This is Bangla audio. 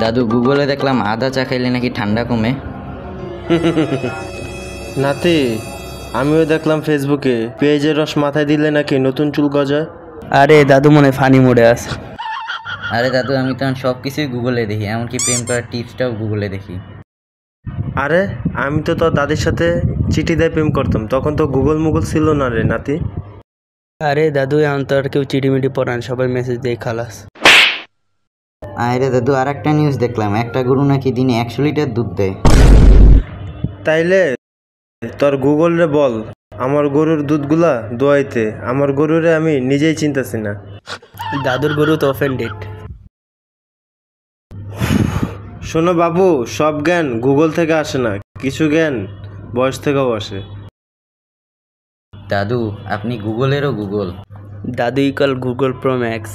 দাদু গুগলে দেখলাম আদা চা খাইলে নাকি ঠান্ডা কমে। নাতি, আমিও দেখলাম ফেসবুকে পেঁয়াজের রস মাথায় দিলে নাকি নতুন চুল গজায়। আরে দাদু মনে ফানি মুডে আছে। আরে দাদু আমি তখন সব কিছুই গুগলে দেখি, এমনকি প্রেম করার টিপসটাও গুগলে দেখি। আরে আমি তো তোর দাদির সাথে চিঠি দিয়ে প্রেম করতাম, তখন তো গুগল মুগল ছিল না রে নাতি। আরে দাদু এখন তো আর কেউ চিঠিমিটি পড়ান, সবাই মেসেজ দিয়ে খালাস। আরে দাদু আর একটা নিউজ দেখলাম, একটা গরু নাকি দিনে 100 লিটার দুধ দেয়। তাইলে তোর গুগল রে বল আমার গরুর দুধগুলা দোয়াইতে, আমার গরুরে আমি নিজেই চিনতেছি না। দাদুর গরু তো অফেন্ডেড। শোনো বাবু, সব জ্ঞান গুগল থেকে আসে না, কিছু জ্ঞান বয়স থেকেও আসে। দাদু আপনি গুগলেরও গুগল। দাদু ইকাল গুগল প্রো ম্যাক্স।